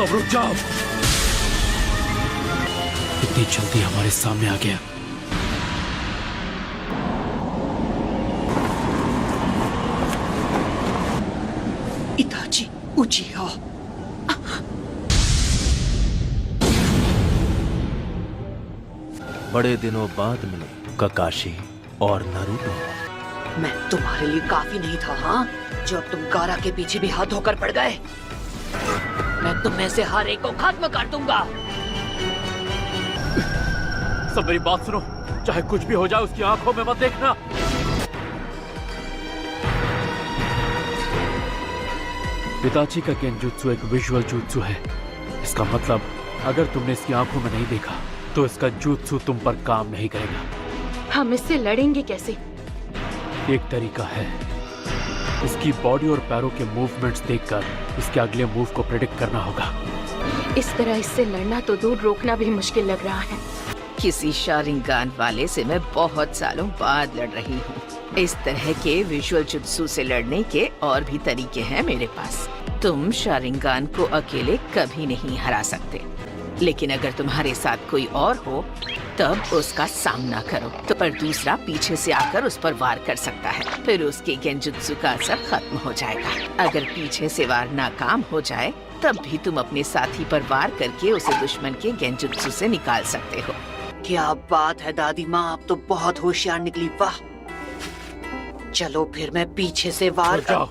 सब रुक जाओ। इतनी जल्दी हमारे सामने आ गया। इताची उचिहा। बड़े दिनों बाद मिले काकाशी और नारुतो। मैं तुम्हारे लिए काफी नहीं था, हाँ? जो अब तुम गारा के पीछे भी हाथ धोकर पड़ गए। मैं तुम्हें से हर एक को खत्म कर दूंगा। सब मेरी बात सुनो, चाहे कुछ भी हो जाए उसकी आंखों में मत देखना। इताची का गेंजुत्सु एक विजुअल जुत्सु है। इसका मतलब अगर तुमने इसकी आंखों में नहीं देखा तो इसका जुत्सु तुम पर काम नहीं करेगा। हम इससे लड़ेंगे कैसे? एक तरीका है, इसकी बॉडी और पैरों के मूवमेंट्स देखकर इसके अगले मूव को प्रेडिक्ट करना होगा। इस तरह इससे लड़ना तो दूर, रोकना भी मुश्किल लग रहा है। किसी शारिंगान वाले से मैं बहुत सालों बाद लड़ रही हूँ। इस तरह के विजुअल जुत्सु से लड़ने के और भी तरीके हैं मेरे पास। तुम शारिंगान को अकेले कभी नहीं हरा सकते, लेकिन अगर तुम्हारे साथ कोई और हो तब उसका सामना करो। तो पर दूसरा पीछे से आकर उस पर वार कर सकता है, फिर उसके गेंजुत्सु का असर खत्म हो जाएगा। अगर पीछे से वार नाकाम हो जाए तब भी तुम अपने साथी पर वार करके उसे दुश्मन के गेंजुत्सु से निकाल सकते हो। क्या बात है दादी माँ, आप तो बहुत होशियार निकली। वाह, चलो फिर मैं पीछे से वार जाओ।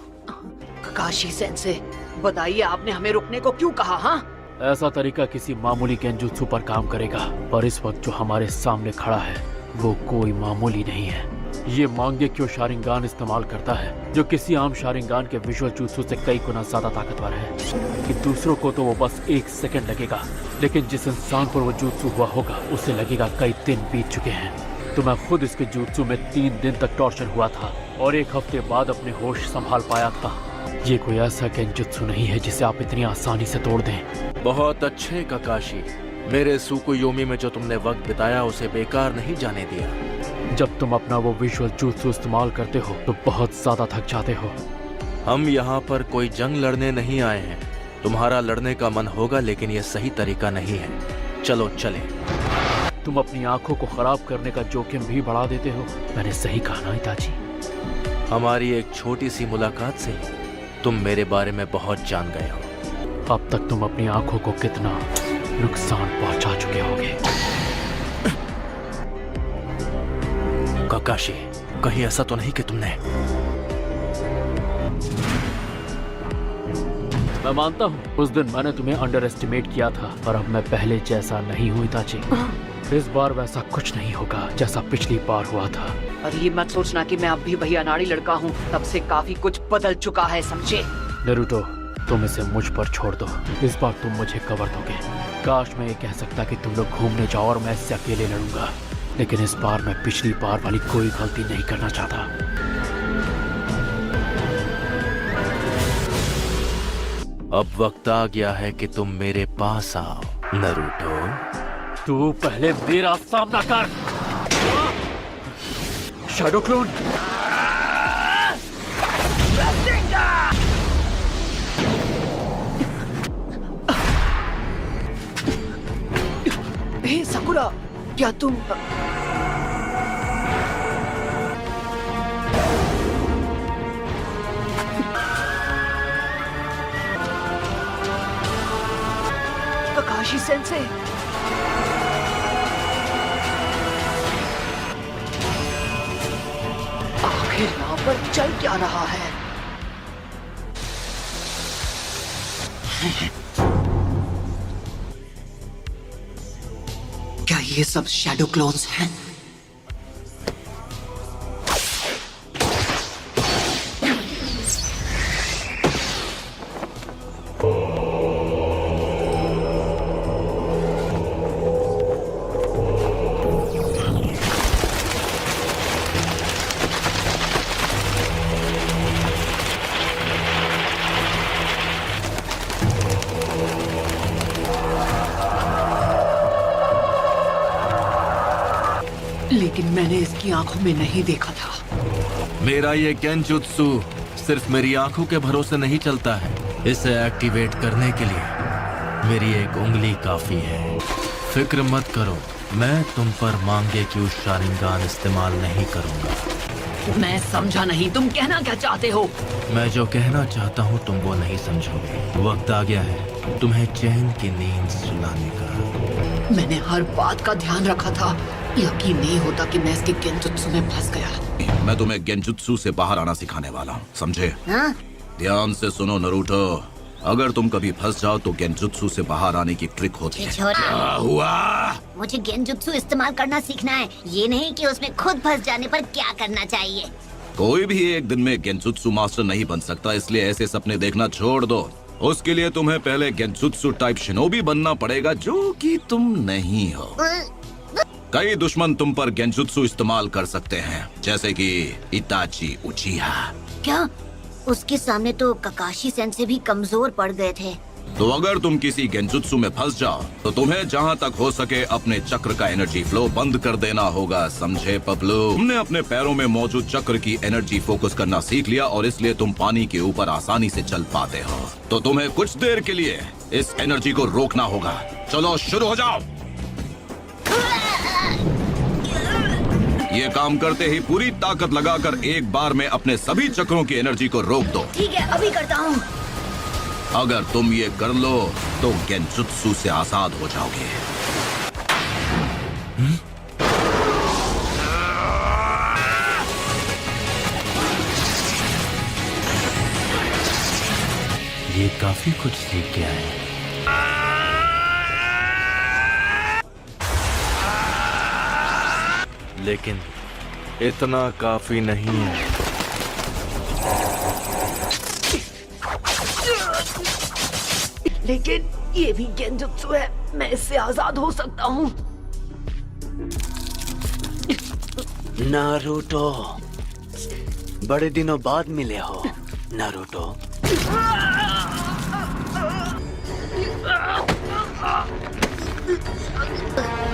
काशी सेंसे, बताइए आपने हमें रुकने को क्यों कहा? हाँ, ऐसा तरीका किसी मामूली गेंजुत्सु पर काम करेगा, पर इस वक्त जो हमारे सामने खड़ा है वो कोई मामूली नहीं है। ये मांगेक्यो शारिंगान इस्तेमाल करता है, जो किसी आम शारिंगान के विजुअल जुत्सु से कई गुना ज्यादा ताकतवर है। कि दूसरों को तो वो बस 1 सेकंड लगेगा, लेकिन जिस इंसान पर वो जुत्सु हुआ होगा उसे लगेगा कई दिन बीत चुके हैं। तो मैं खुद इसके जुत्सु में 3 दिन तक टॉर्चर हुआ था और 1 हफ्ते बाद अपने होश संभाल पाया था। ये कोई ऐसा गेंजुत्सु नहीं है जिसे आप इतनी आसानी से तोड़ दें। बहुत अच्छे काकाशी, मेरे सुकुयोमी में जो तुमने वक्त बिताया उसे बेकार नहीं जाने दिया। जब तुम अपना वो विजुअल जुत्सु इस्तेमाल करते हो तो बहुत ज्यादा थक जाते हो। हम यहाँ पर कोई जंग लड़ने नहीं आए हैं। तुम्हारा लड़ने का मन होगा, लेकिन ये सही तरीका नहीं है। चलो चले। तुम अपनी आंखों को खराब करने का जोखिम भी बढ़ा देते हो। मैंने सही कहा ना इताची? हमारी एक छोटी सी मुलाकात से तुम मेरे बारे में बहुत जान गए हो। अब तक तुम अपनी आंखों को कितना नुकसान पहुंचा चुके होगे। काकाशी, कहीं ऐसा तो नहीं कि तुमने? मैं मानता हूँ उस दिन मैंने तुम्हें अंडर एस्टिमेट किया था, पर अब मैं पहले जैसा नहीं हूँ इताची। इस बार वैसा कुछ नहीं होगा जैसा पिछली बार हुआ था। और ये मत सोचना कि मैं अब भी वही अनाड़ी लड़का हूँ। तब से काफी कुछ बदल चुका है, समझे? नारुतो, तुम इसे मुझ पर छोड़ दो। इस बार तुम मुझे कवर दोगे। काश मैं ये कह सकता कि तुम लोग घूमने जाओ और मैं इससे अकेले लड़ूंगा, लेकिन इस बार मैं पिछली बार वाली कोई गलती नहीं करना चाहता। अब वक्त आ गया है कि तुम मेरे पास आओ नारुतो। तू पहले मेरा सामना कर। Shadow clone. हे साकुरा, क्या तुम... काकाशी सेंसे, आखिर यहाँ पर चल क्या रहा है? क्या ये सब शैडो क्लोन्स हैं? लेकिन मैंने इसकी आंखों में नहीं देखा था। मेरा ये गेंजुत्सु सिर्फ मेरी आंखों के भरोसे नहीं चलता है। इसे एक्टिवेट करने के लिए मेरी एक उंगली काफी है। फिक्र मत करो, मैं तुम पर मांगे क्यों शारिंगान इस्तेमाल नहीं करूंगा। मैं समझा नहीं, तुम कहना क्या चाहते हो? मैं जो कहना चाहता हूँ तुम वो नहीं समझोगे। वक्त आ गया है तुम्हें चैन की नींद सुलाने का। मैंने हर बात का ध्यान रखा था। यकीन नहीं होता कि मैं इसके गेंजुत्सु में फंस गया। मैं तुम्हें गेंजुत्सु से बाहर आना सिखाने वाला हूँ, समझे? हाँ? ध्यान से सुनो नरूटो, अगर तुम कभी फंस जाओ तो गेंजुत्सु से बाहर आने की ट्रिक होती है। क्या हुआ? मुझे गेंजुत्सु इस्तेमाल करना सीखना है, ये नहीं कि उसमें खुद फंस जाने पर क्या करना चाहिए। कोई भी एक दिन में गेंजुत्सु मास्टर नहीं बन सकता, इसलिए ऐसे सपने देखना छोड़ दो। उसके लिए तुम्हें पहले गेंजुत्सु टाइप शिनोबी बनना पड़ेगा, जो कि तुम नहीं हो। कई दुश्मन तुम पर गेंजुत्सु इस्तेमाल कर सकते हैं, जैसे कि इताची उचिहा। क्या? उसके सामने तो ककाशी सेंसे भी कमजोर पड़ गए थे। तो अगर तुम किसी गेंजुत्सु में फंस जाओ तो तुम्हें जहाँ तक हो सके अपने चक्र का एनर्जी फ्लो बंद कर देना होगा, समझे पपलू? तुमने अपने पैरों में मौजूद चक्र की एनर्जी फोकस करना सीख लिया और इसलिए तुम पानी के ऊपर आसानी से चल पाते हो। तो तुम्हें कुछ देर के लिए इस एनर्जी को रोकना होगा। चलो शुरू हो जाओ। ये काम करते ही पूरी ताकत लगाकर एक बार में अपने सभी चक्रों की एनर्जी को रोक दो। ठीक है, अभी करता हूँ। अगर तुम ये कर लो तो गेंजुत्सु से आजाद हो जाओगे। ये काफी कुछ सीख गया है। लेकिन इतना काफी नहीं है। लेकिन ये भी गेंजुत्सु है, मैं इससे आजाद हो सकता हूँ। नारुतो, बड़े दिनों बाद मिले हो नारुतो।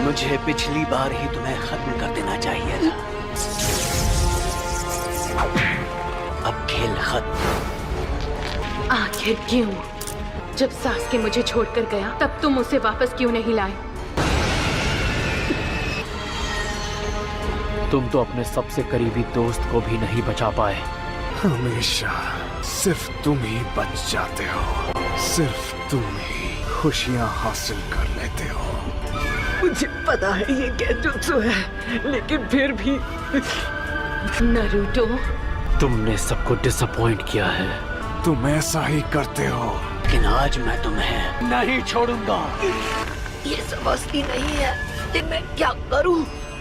मुझे पिछली बार ही तुम्हें खत्म कर देना चाहिए था। अब खेल खत्म। आखिर क्यों? जब सासके मुझे छोड़कर गया तब तुम उसे वापस क्यों नहीं लाए? तुम तो अपने सबसे करीबी दोस्त को भी नहीं बचा पाए। हमेशा सिर्फ तुम ही बच जाते हो, सिर्फ तुम ही खुशियां हासिल कर लेते हो। मुझे पता है ये गेंजुत्सु है, लेकिन फिर भी नारुतो, तुमने सबको डिसअपॉइंट किया है। तुम ऐसा ही करते हो। लेकिन आज मैं तुम्हें नहीं छोड़ूंगा। ये समझती नहीं है कि मैं क्या करूं।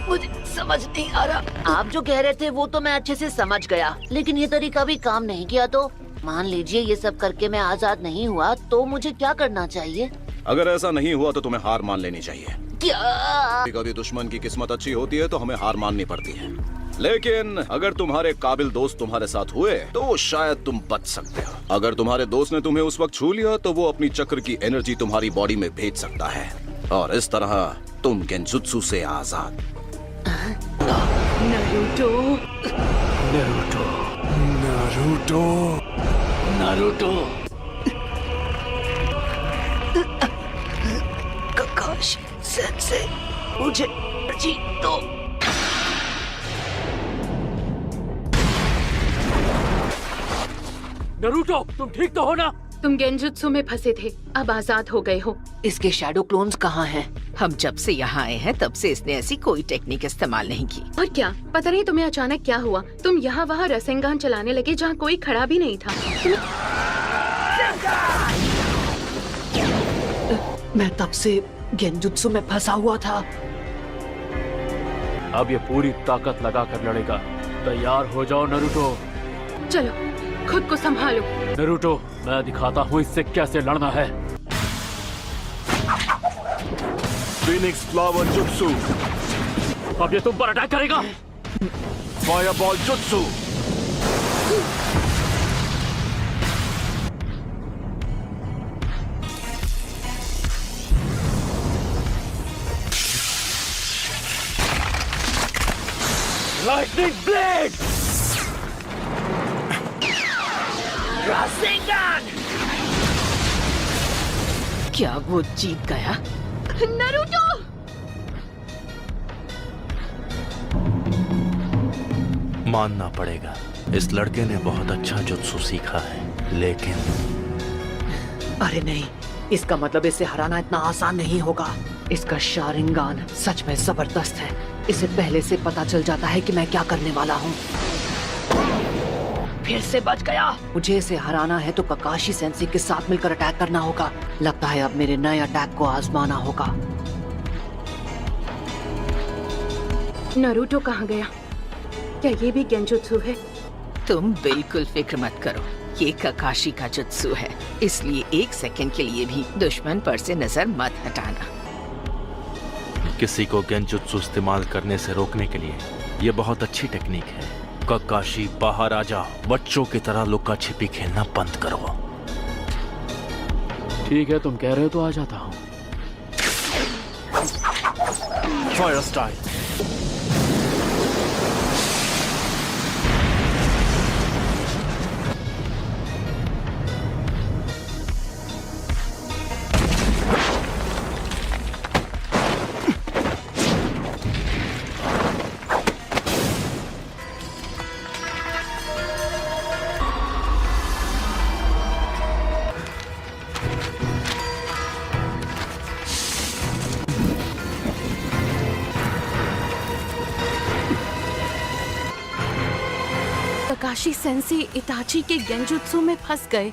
मुझे समझ नहीं आ रहा। आप जो कह रहे थे वो तो मैं अच्छे से समझ गया, लेकिन ये तरीका भी काम नहीं किया तो मान लीजिए ये सब करके मैं आजाद नहीं हुआ तो मुझे क्या करना चाहिए? अगर ऐसा नहीं हुआ तो तुम्हें हार मान लेनी चाहिए। क्या? कभी दुश्मन की किस्मत अच्छी होती है तो हमें हार माननी पड़ती है, लेकिन अगर तुम्हारे काबिल दोस्त तुम्हारे साथ हुए तो शायद तुम बच सकते हो। अगर तुम्हारे दोस्त ने तुम्हें उस वक्त छू लिया तो वो अपनी चक्र की एनर्जी तुम्हारी बॉडी में भेज सकता है और इस तरह तुम गेंजुत्सु से आजाद। Naruto, Naruto, Naruto, Naruto, ककाशी sense, मुझे जीत दो। नारुतो, तुम ठीक तो हो ना? तुम गेंजुत्सु में फंसे थे, अब आजाद हो गए हो। इसके शैडो क्लोन्स कहाँ हैं? हम जब से यहाँ आए हैं तब से इसने ऐसी कोई टेक्निक इस्तेमाल नहीं की। और क्या पता नहीं तुम्हें अचानक क्या हुआ, तुम यहाँ वहाँ रसेंगान चलाने लगे जहाँ कोई खड़ा भी नहीं था। मैं तब से गेंजुत्सु में फंसा हुआ था। अब ये पूरी ताकत लगाकर लड़ेगा। तैयार हो जाओ नारुतो। चलो खुद को संभालो। नारुतो, मैं दिखाता हूँ इससे कैसे लड़ना है। फिनिक्स फ्लावर जुत्सु, अब ये तुम पर अटैक करेगा। फायरबॉल जुत्सु, लाइटनिंग ब्लेड, क्या वो जीत गया? नारुतो! मानना पड़ेगा, इस लड़के ने बहुत अच्छा जुत्सु सीखा है, लेकिन अरे नहीं, इसका मतलब इसे हराना इतना आसान नहीं होगा। इसका शारिंगान सच में जबरदस्त है। इसे पहले से पता चल जाता है कि मैं क्या करने वाला हूँ। फिर से बच गया। मुझे इसे हराना है तो ककाशी सेंसे के साथ मिलकर अटैक करना होगा। लगता है अब मेरे नए अटैक को आजमाना होगा। नारुतो कहाँ गया? क्या ये भी गेंजुत्सु है? तुम बिल्कुल फिक्र मत करो, ये ककाशी का जुत्सु है, इसलिए 1 सेकंड के लिए भी दुश्मन पर से नजर मत हटाना। किसी को गेंजुत्सु इस्तेमाल करने से रोकने के लिए ये बहुत अच्छी टेक्निक है। ककाशी, बाहर आ जाओ। बच्चों की तरह लुका छिपी खेलना बंद करो। ठीक है, तुम कह रहे हो तो आ जाता हूँ। Fire style. Kakashi sensei Itachi के गेंजुत्सु में फंस गए।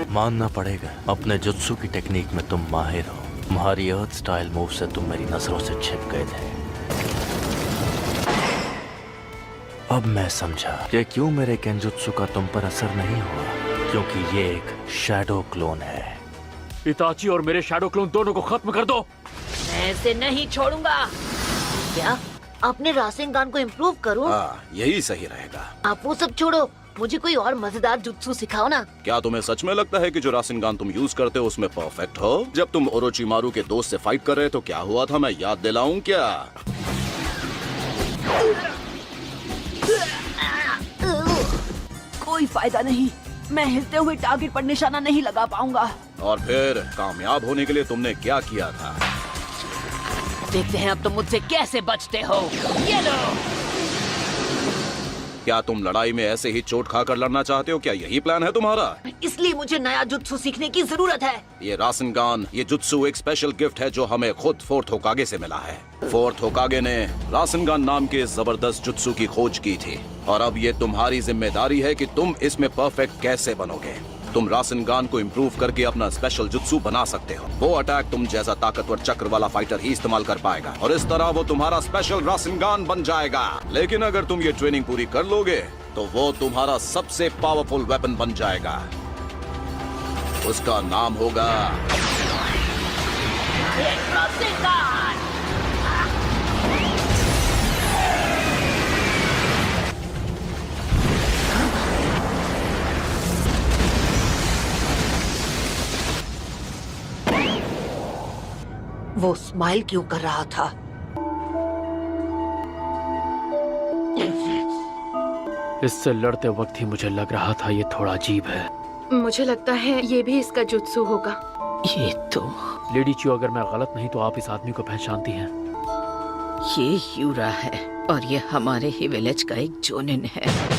मानना पड़ेगा, अपने जुत्सु की टेक्निक में तुम माहिर हो। तुम्हारी अर्थ स्टाइल मूव से तुम मेरी नजरों से छिप गए थे। अब मैं समझा कि क्यों मेरे गेंजुत्सु का तुम पर असर नहीं हुआ, क्योंकि ये एक शैडो क्लोन है। इताची और मेरे शैडो क्लोन दोनों को खत्म कर दो। मैं इसे नहीं छोड़ूंगा। क्या अपने रासेंगान को इम्प्रूव करूं? यही सही रहेगा। आप वो सब छोड़ो, मुझे कोई और मजेदार जुत्सु सिखाओ ना। क्या तुम्हें सच में लगता है कि जो रासेंगान तुम यूज करते हो उसमें परफेक्ट हो? जब तुम ओरोचिमारू के दोस्त से फाइट कर रहे तो क्या हुआ था, मैं याद दिलाऊं क्या? कोई फायदा नहीं, मैं हिलते हुए टारगेट पर निशाना नहीं लगा पाऊंगा। और फिर कामयाब होने के लिए तुमने क्या किया था? देखते हैं अब तुम मुझसे कैसे बचते हो। ये लो। क्या तुम लड़ाई में ऐसे ही चोट खाकर लड़ना चाहते हो? क्या यही प्लान है तुम्हारा? इसलिए मुझे नया जुत्सु सीखने की जरूरत है। ये रासेंगान, ये जुत्सु एक स्पेशल गिफ्ट है जो हमें खुद फोर्थ होकागे से मिला है। फोर्थ होकागे ने रासेंगान नाम के जबरदस्त जुत्सु की खोज की थी, और अब ये तुम्हारी जिम्मेदारी है कि तुम इसमें परफेक्ट कैसे बनोगे। तुम रासेंगान को इम्प्रूव करके अपना स्पेशल जुत्सु बना सकते हो। वो अटैक तुम जैसा ताकतवर चक्र वाला फाइटर ही इस्तेमाल कर पाएगा, और इस तरह वो तुम्हारा स्पेशल रासेंगान बन जाएगा। लेकिन अगर तुम ये ट्रेनिंग पूरी कर लोगे तो वो तुम्हारा सबसे पावरफुल वेपन बन जाएगा। उसका नाम होगा वो स्माइल क्यों कर रहा था? इससे लड़ते वक्त ही मुझे लग रहा था ये थोड़ा अजीब है। मुझे लगता है ये भी इसका जुत्सु होगा। ये तो लेडी चियो, अगर मैं गलत नहीं तो आप इस आदमी को पहचानती हैं। ये यूरा है और ये हमारे ही विलेज का एक जोनिन है।